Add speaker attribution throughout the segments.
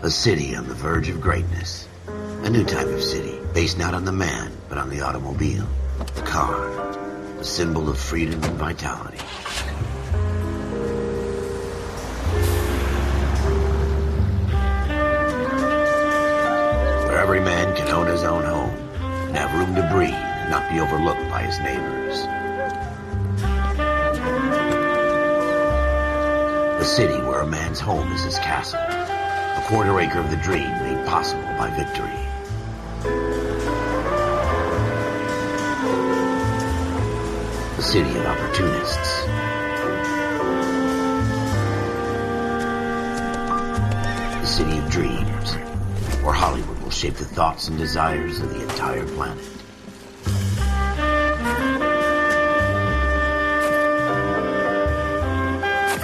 Speaker 1: A city on the verge of greatness. A new type of city, based not on the man, but on the automobile. The car. A symbol of freedom and vitality. Where every man can own his own home, and have room to breathe, and not be overlooked by his neighbors. A city where a man's home is his castle. A quarter acre of the dream made possible by victory. A city of opportunists. A city of dreams, where Hollywood will shape the thoughts and desires of the entire planet.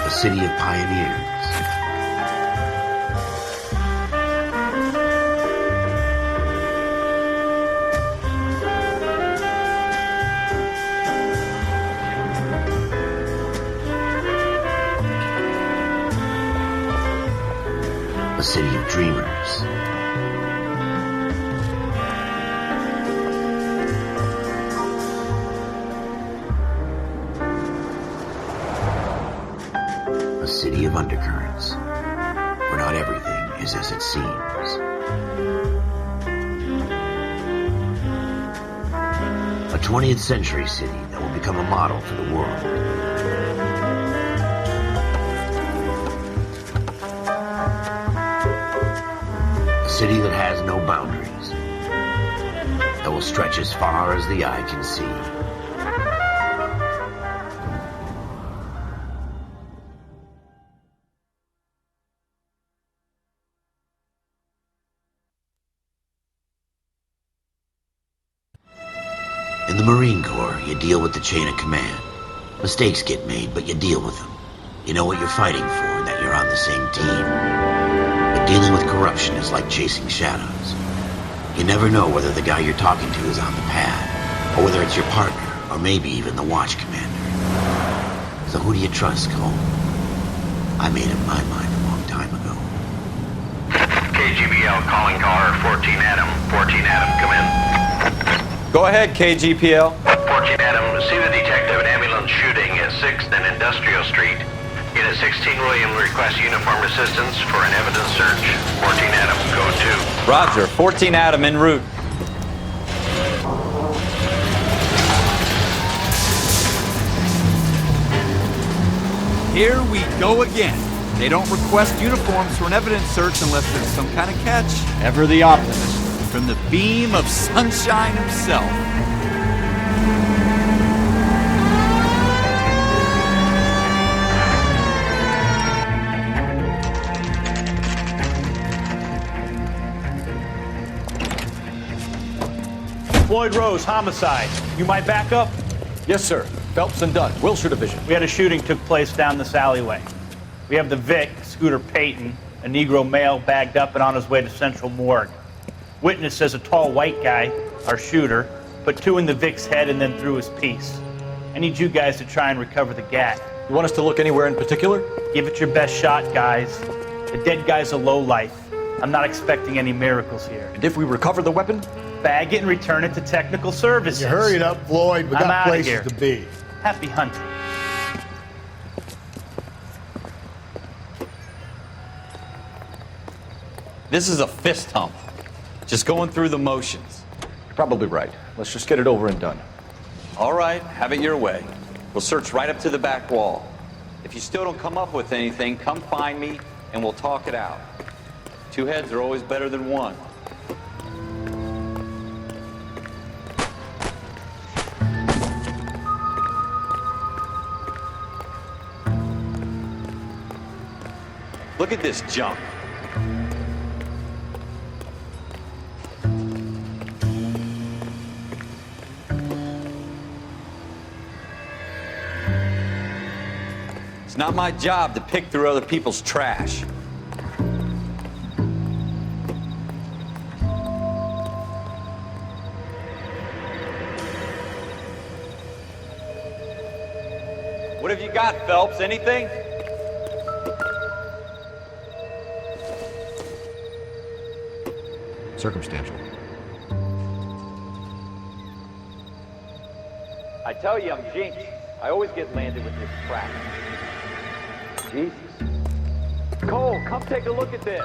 Speaker 1: A city of pioneers. A city of dreamers. A city of undercurrents, where not everything is as it seems. A 20th century city that will become a model for the world. A city that has no boundaries, that will stretch as far as the eye can see. In the Marine Corps, you deal with the chain of command. Mistakes get made, but you deal with them. You know what you're fighting for and that you're on the same team. But dealing with corruption is like chasing shadows. You never know whether the guy you're talking to is on the pad, or whether it's your partner, or maybe even the watch commander. So who do you trust, Cole? I made up my mind a long time ago.
Speaker 2: KGBL calling caller 14 Adam. 14 Adam, come in.
Speaker 3: Go ahead, KGPL.
Speaker 2: 14 Adam, see the detective at ambulance shooting at 6th and Industrial Street. Unit 16 William requests uniform assistance for an evidence search. 14 Adam, go to.
Speaker 3: Roger, 14 Adam en route.
Speaker 4: Here we go again. They don't request uniforms for an evidence search unless there's some kind of catch. Ever the optimist. From the beam of sunshine himself.
Speaker 5: Floyd Rose, homicide. You might back up?
Speaker 6: Yes, sir. Phelps and Dunn, Wilshire Division.
Speaker 5: We had a shooting took place down this alleyway. We have the Vic, Scooter Payton, a Negro male bagged up and on his way to Central Morgue. Witness says a tall white guy, our shooter, put two in the Vic's head and then threw his piece. I need you guys to try and recover the gat.
Speaker 6: You want us to look anywhere in particular?
Speaker 5: Give it your best shot, guys. The dead guy's a lowlife. I'm not expecting any miracles here.
Speaker 6: And if we recover the weapon?
Speaker 5: Bag it and return it to technical services.
Speaker 7: You hurry it up, Floyd. We
Speaker 5: I'm
Speaker 7: got
Speaker 5: outta
Speaker 7: places
Speaker 5: here.
Speaker 7: to be.
Speaker 5: Happy hunting.
Speaker 3: This is a fist hump. Just going through the motions.
Speaker 6: You're probably right. Let's just get it over and done.
Speaker 3: All right, have it your way. We'll search right up to the back wall. If you still don't come up with anything, come find me and we'll talk it out. Two heads are always better than one. Look at this junk. It's not my job to pick through other people's trash. What have you got, Phelps? Anything?
Speaker 6: Circumstantial.
Speaker 3: I tell you, I'm jinxed. I always get landed with this crap. Jesus. Cole, come take a look at this.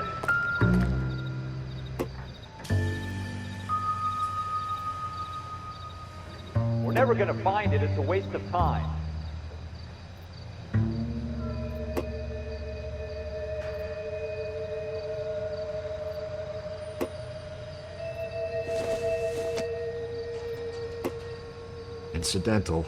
Speaker 3: We're never gonna find it. It's a waste of time.
Speaker 6: Incidental.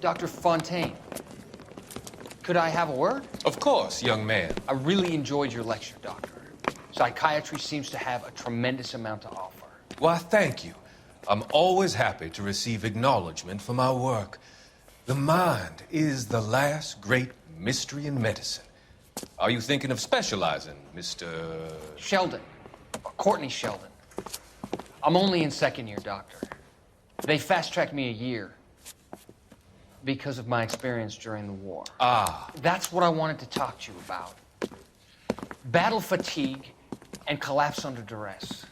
Speaker 7: Dr. Fontaine, could I have a word?
Speaker 8: Of course, young man.
Speaker 7: I really enjoyed your lecture, Doctor. Psychiatry seems to have a tremendous amount to offer.
Speaker 8: Why, thank you. I'm always happy to receive acknowledgement for my work. The mind is the last great mystery in medicine. Are you thinking of specializing, Mr.
Speaker 7: Sheldon, Courtney Sheldon. I'm only in second year, Doctor. They fast-tracked me a year because of my experience during the war.
Speaker 8: Ah.
Speaker 7: That's what I wanted to talk to you about. Battle fatigue and collapse under duress.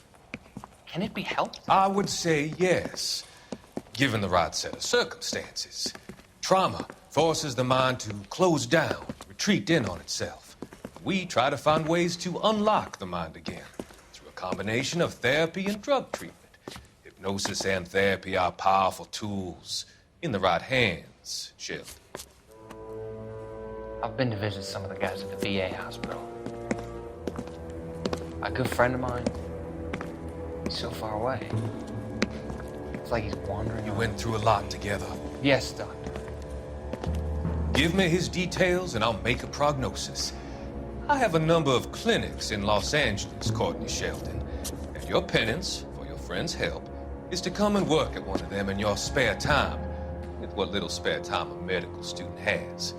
Speaker 7: Can it be helped?
Speaker 8: I would say yes, given the right set of circumstances. Trauma forces the mind to close down, retreat in on itself. We try to find ways to unlock the mind again through a combination of therapy and drug treatment. Hypnosis and therapy are powerful tools in the right hands, Sheldon.
Speaker 7: I've been to visit some of the guys at the VA hospital. A good friend of mine, he's so far away. It's like he's wandering.
Speaker 8: You went through a lot together.
Speaker 7: Yes, Doctor.
Speaker 8: Give me his details and I'll make a prognosis. I have a number of clinics in Los Angeles, Courtney Sheldon, and your penance for your friend's help is to come and work at one of them in your spare time, with what little spare time a medical student has.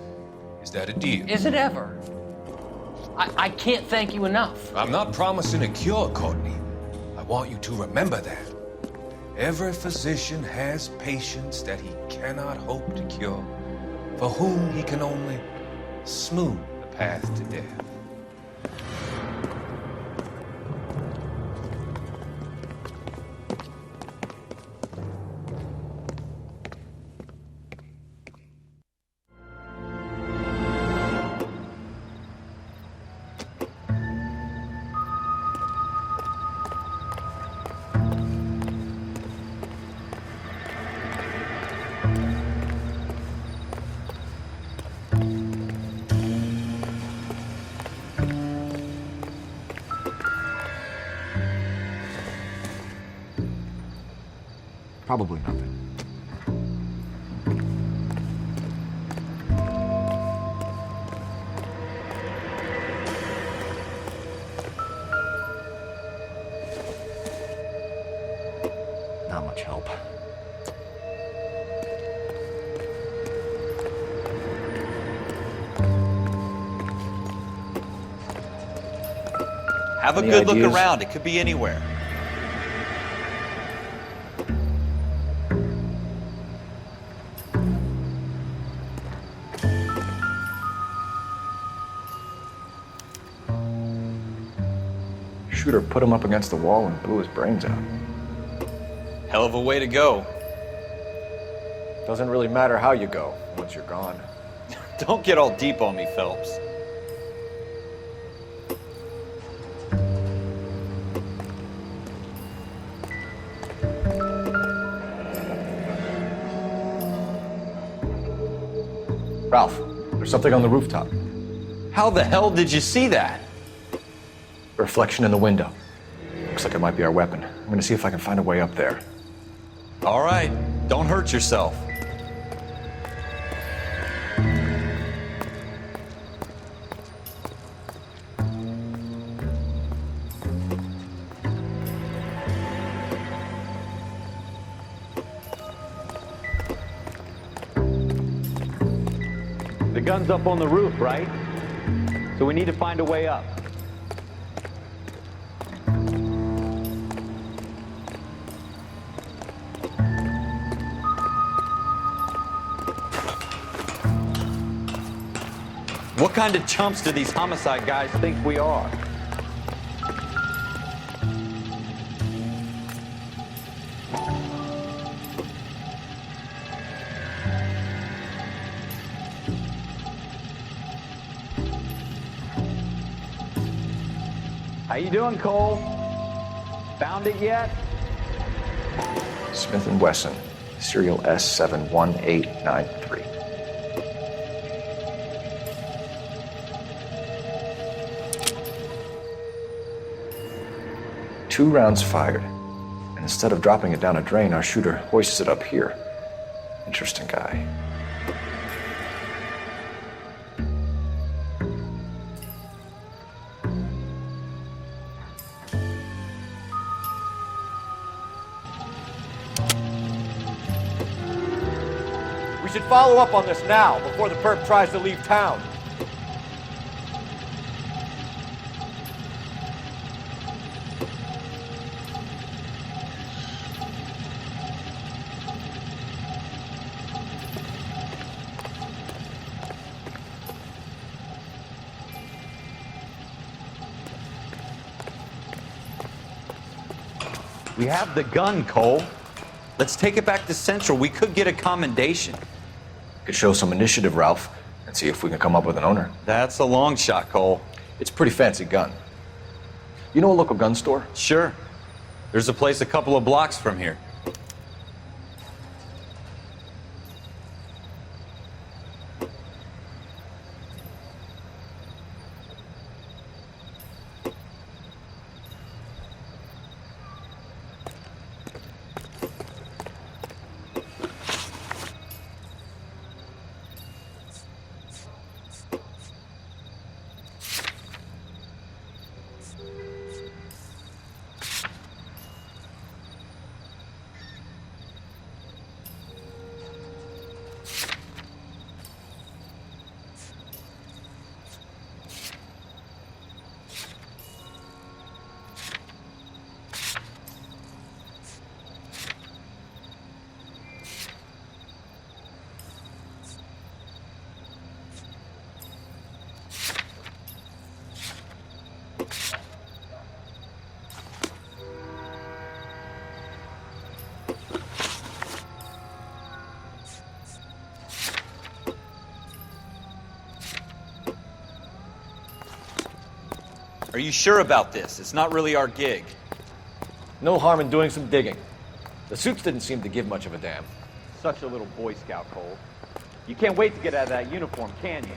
Speaker 8: Is that a deal?
Speaker 7: Is it ever? I can't thank you enough.
Speaker 8: I'm not promising a cure, Courtney. I want you to remember that. Every physician has patients that he cannot hope to cure, for whom he can only smooth the path to death.
Speaker 6: Probably nothing. Not much help.
Speaker 4: Have a
Speaker 6: Any
Speaker 4: good look
Speaker 6: ideas?
Speaker 4: around. It could be anywhere.
Speaker 6: Shooter put him up against the wall and blew his brains out.
Speaker 4: Hell of a way to go.
Speaker 6: Doesn't really matter how you go once you're gone.
Speaker 4: Don't get all deep on me, Phelps.
Speaker 6: Ralph, there's something on the rooftop.
Speaker 3: How the hell did you see that?
Speaker 6: A reflection in the window. Looks like it might be our weapon. I'm gonna see if I can find a way up there.
Speaker 3: All right, don't hurt yourself. The gun's up on the roof, right? So we need to find a way up. What kind of chumps do these homicide guys think we are? How you doing, Cole? Found it yet?
Speaker 6: Smith & Wesson, serial S71893. Two rounds fired, and instead of dropping it down a drain, our shooter hoists it up here. Interesting guy.
Speaker 9: We should follow up on this now, before the perp tries to leave town.
Speaker 3: We have the gun, Cole. Let's take it back to Central. We could get a commendation.
Speaker 6: Could show some initiative, Ralph, and see if we can come up with an owner.
Speaker 3: That's a long shot, Cole.
Speaker 6: It's a pretty fancy gun. You know a local gun store?
Speaker 3: Sure. There's a place a couple of blocks from here. Are you sure about this? It's not really our gig.
Speaker 9: No harm in doing some digging. The suits didn't seem to give much of a damn.
Speaker 4: Such a little Boy Scout, Cole. You can't wait to get out of that uniform, can you?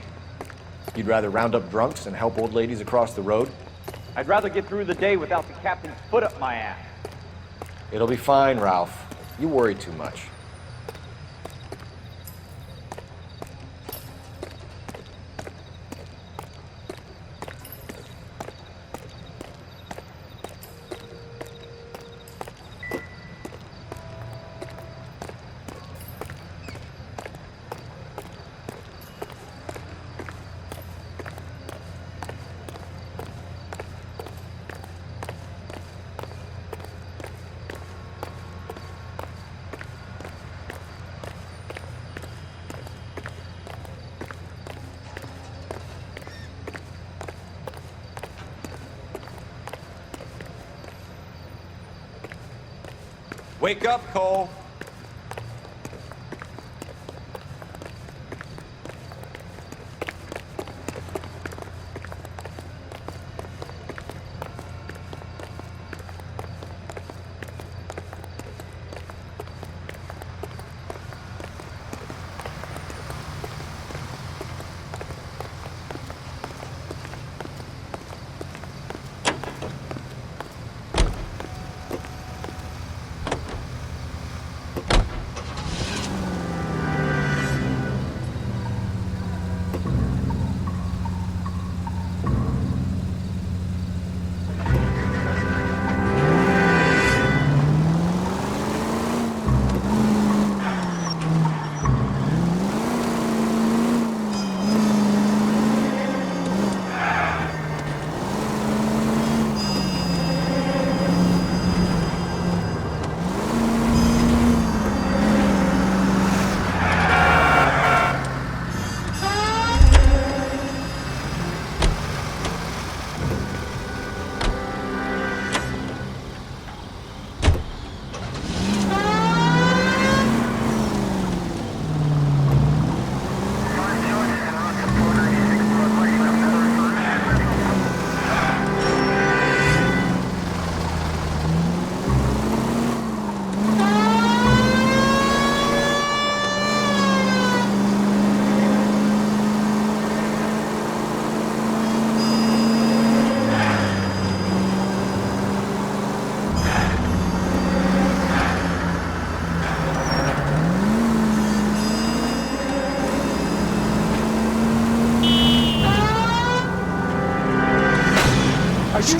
Speaker 9: You'd rather round up drunks and help old ladies across the road?
Speaker 4: I'd rather get through the day without the captain's foot up my ass.
Speaker 9: It'll be fine, Ralph. You worry too much.
Speaker 3: Wake up, Cole.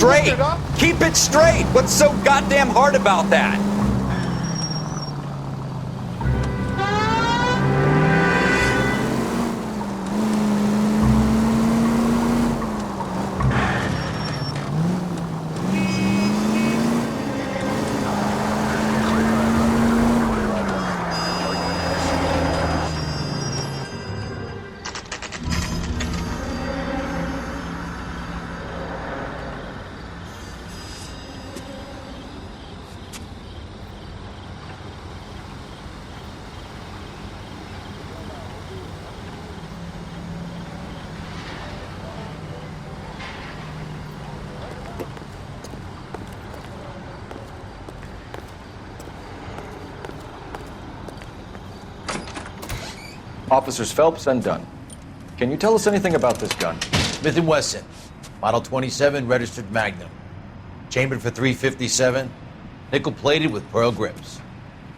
Speaker 3: straight. Keep it straight. What's so goddamn hard about that?
Speaker 6: Officers Phelps and Dunn. Can you tell us anything about this gun?
Speaker 10: Smith & Wesson, Model 27, registered Magnum. Chambered for .357, nickel-plated with pearl grips.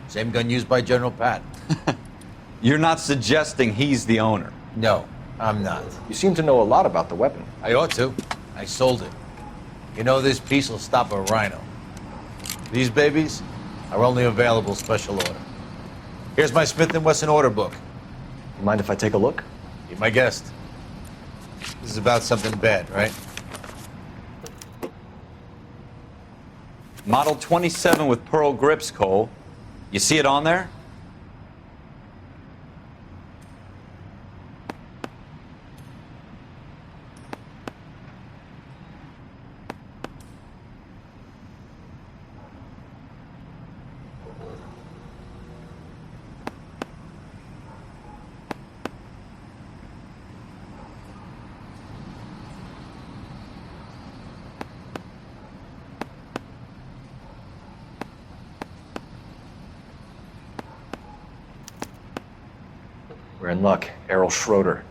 Speaker 10: Same gun used by General Patton.
Speaker 3: You're not suggesting he's the owner?
Speaker 10: No, I'm not.
Speaker 6: You seem to know a lot about the weapon.
Speaker 10: I ought to. I sold it. You know, this piece will stop a rhino. These babies are only available special order. Here's my Smith & Wesson order book.
Speaker 6: You mind if I take a look?
Speaker 10: Be my guest. This is about something bad, right?
Speaker 3: Model 27 with pearl grips, Cole. You see it on there?
Speaker 6: We're in luck. Errol Schroeder,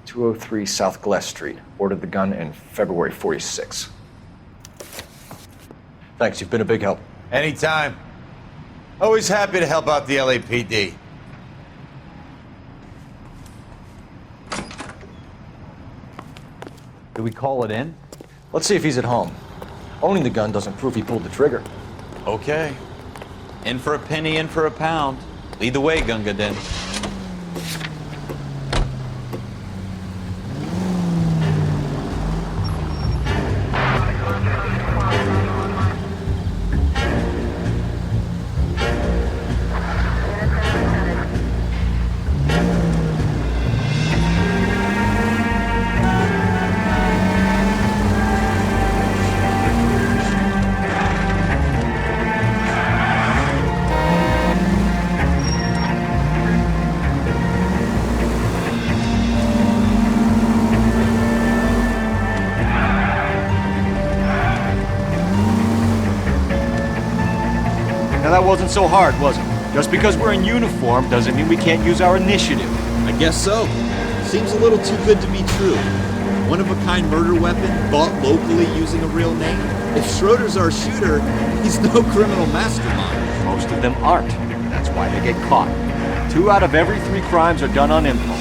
Speaker 6: 203 South Gless Street. Ordered the gun in February '46. Thanks, you've been a big help.
Speaker 10: Anytime. Always happy to help out the LAPD.
Speaker 3: Do we call it in?
Speaker 6: Let's see if he's at home. Owning the gun doesn't prove he pulled the trigger.
Speaker 3: Okay. In for a penny, in for a pound. Lead the way, Gunga Din.
Speaker 9: Now that wasn't so hard, was it? Just because we're in uniform doesn't mean we can't use our initiative.
Speaker 4: I guess so. Seems a little too good to be true. One-of-a-kind murder weapon bought locally using a real name. If Schroeder's our shooter, he's no criminal mastermind.
Speaker 9: Most of them aren't. That's why they get caught. 2 out of every 3 crimes are done on impulse.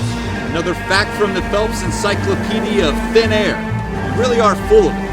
Speaker 4: Another fact from the Phelps Encyclopedia of Thin Air. You really are full of it.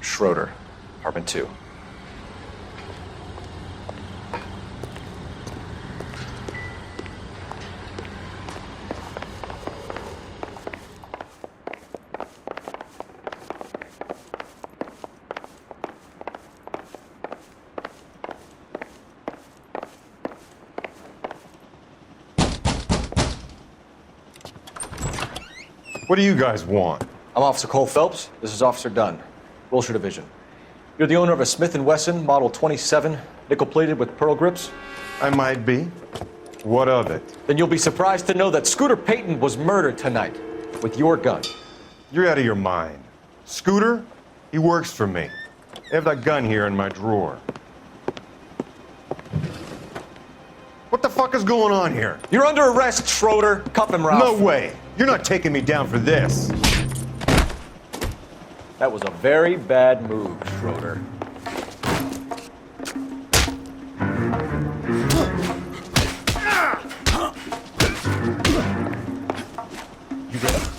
Speaker 6: Schroeder, apartment 2.
Speaker 11: What do you guys want?
Speaker 6: I'm Officer Cole Phelps. This is Officer Dunn, Wilshire Division. You're the owner of a Smith & Wesson Model 27, nickel-plated with pearl grips?
Speaker 11: I might be. What of it?
Speaker 6: Then you'll be surprised to know that Scooter Payton was murdered tonight with your gun.
Speaker 11: You're out of your mind. Scooter? He works for me. I have that gun here in my drawer. What the fuck is going on here?
Speaker 6: You're under arrest, Schroeder. Cuff him, Ralph.
Speaker 11: No way. You're not taking me down for this.
Speaker 6: That was a very bad move, Schroeder. You get up.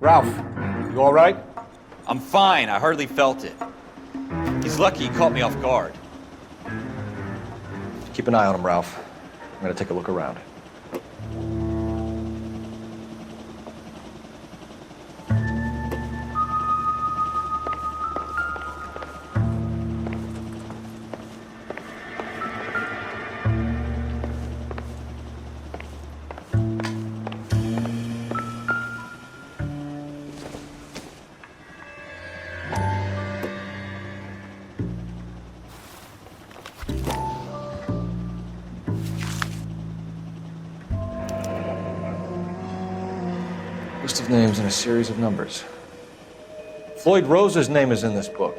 Speaker 6: Ralph, you all right?
Speaker 3: I'm fine. I hardly felt it. He's lucky he caught me off guard.
Speaker 6: Keep an eye on him, Ralph. I'm gonna take a look around. List of names and a series of numbers. Floyd Rose's name is in this book.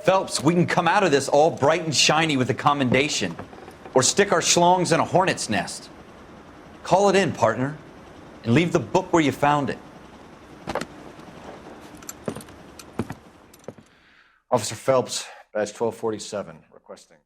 Speaker 3: Phelps, we can come out of this all bright and shiny with a commendation. Or stick our schlongs in a hornet's nest. Call it in, partner. And leave the book where you found it.
Speaker 6: Officer Phelps, badge 1247, requesting.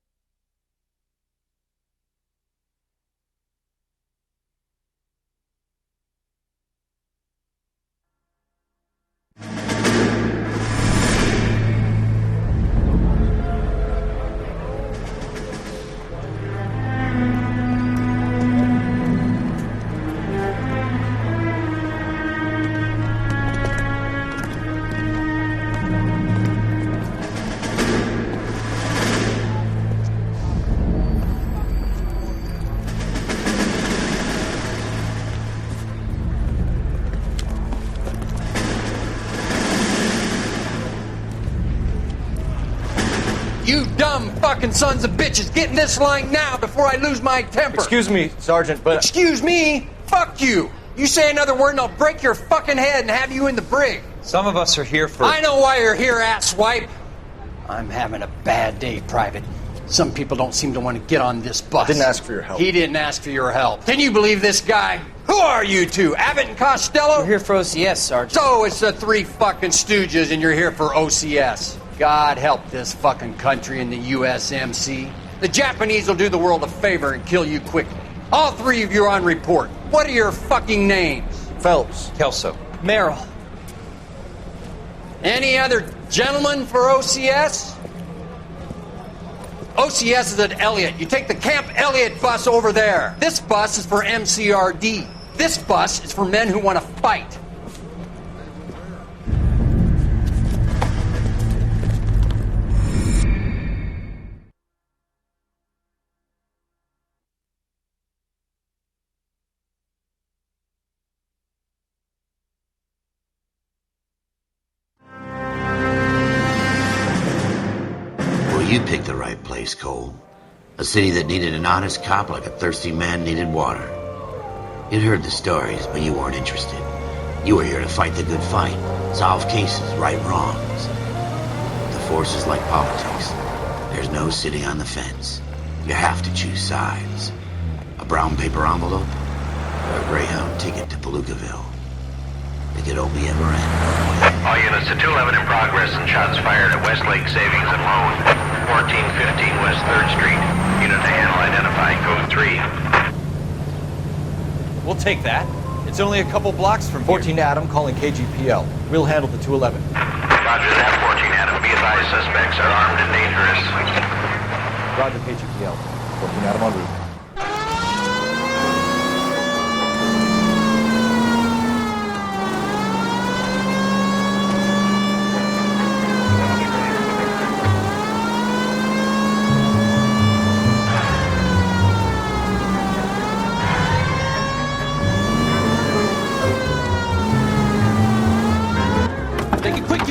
Speaker 7: You dumb fucking sons of bitches, get in this line now before I lose my temper.
Speaker 6: Excuse me, Sergeant, but...
Speaker 7: Excuse me? Fuck you. You say another word and I'll break your fucking head and have you in the brig.
Speaker 3: Some of us are here for...
Speaker 7: I know why you're here, asswipe.
Speaker 12: I'm having a bad day, Private. Some people don't seem to want to get on this bus.
Speaker 6: I didn't ask for your help.
Speaker 7: He didn't ask for your help. Can you believe this guy? Who are you two? Abbott and Costello?
Speaker 12: We're here for OCS, Sergeant.
Speaker 7: So it's the three fucking stooges and you're here for OCS. God help this fucking country and the USMC. The Japanese will do the world a favor and kill you quickly. All three of you are on report. What are your fucking names?
Speaker 6: Phelps.
Speaker 3: Kelso.
Speaker 12: Merrill.
Speaker 7: Any other gentlemen for OCS? OCS is at Elliott. You take the Camp Elliott bus over there. This bus is for MCRD. This bus is for men who want to fight.
Speaker 1: You picked the right place, Cole. A city that needed an honest cop like a thirsty man needed water. You'd heard the stories, but you weren't interested. You were here to fight the good fight, solve cases, right wrongs. The force is like politics. There's no sitting on the fence. You have to choose sides. A brown paper envelope, or a Greyhound ticket to Palookaville. It could only ever end one way.
Speaker 2: All units to 211 in progress and shots fired at Westlake Savings and Loan, 1415 West 3rd Street. Unit to handle identified, code 3.
Speaker 3: We'll take that. It's only a couple blocks from
Speaker 6: 14 Adam calling KGPL. We'll handle the 211.
Speaker 2: Roger that, 14 Adam. Be advised, suspects are armed and dangerous.
Speaker 6: Roger, KGPL. 14 Adam en route.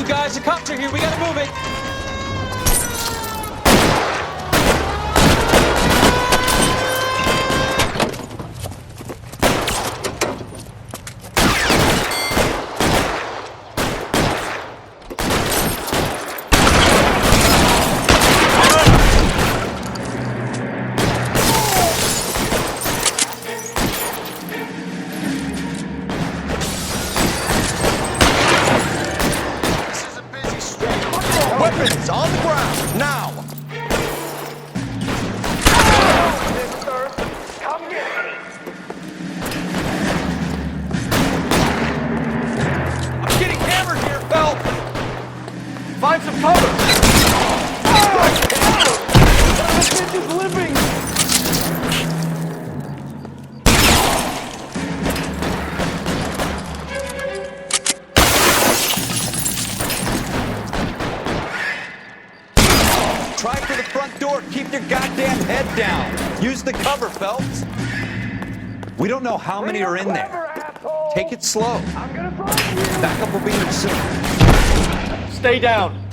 Speaker 3: Guys, a copter here. We gotta move it.
Speaker 10: Weapons on the ground, now!
Speaker 2: Come get me!
Speaker 4: I'm getting hammered here, Phelps! Find some cover! This bitch is living!
Speaker 3: Try for the front door. Keep your goddamn head down. Use the cover, Phelps. We don't know how many are in there. Take it slow. Backup will be here soon.
Speaker 4: Stay down.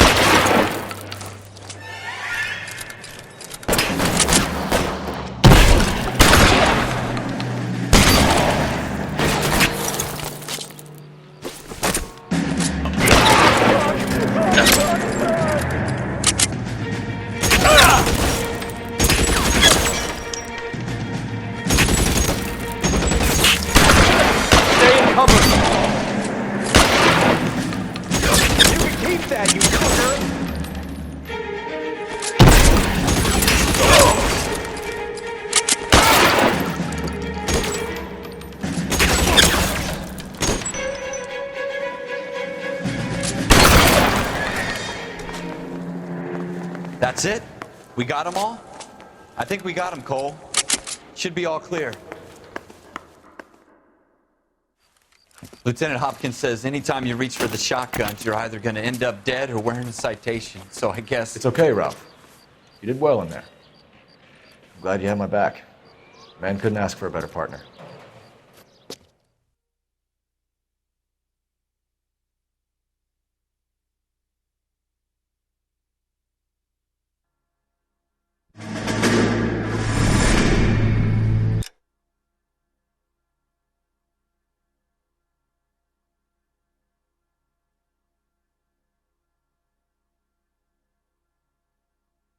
Speaker 3: That's it? We got them all? I think we got them, Cole. Should be all clear. Lieutenant Hopkins says anytime you reach for the shotguns, you're either going to end up dead or wearing a citation. So I guess...
Speaker 6: It's okay, Ralph. You did well in there. I'm glad you had my back. Man couldn't ask for a better partner.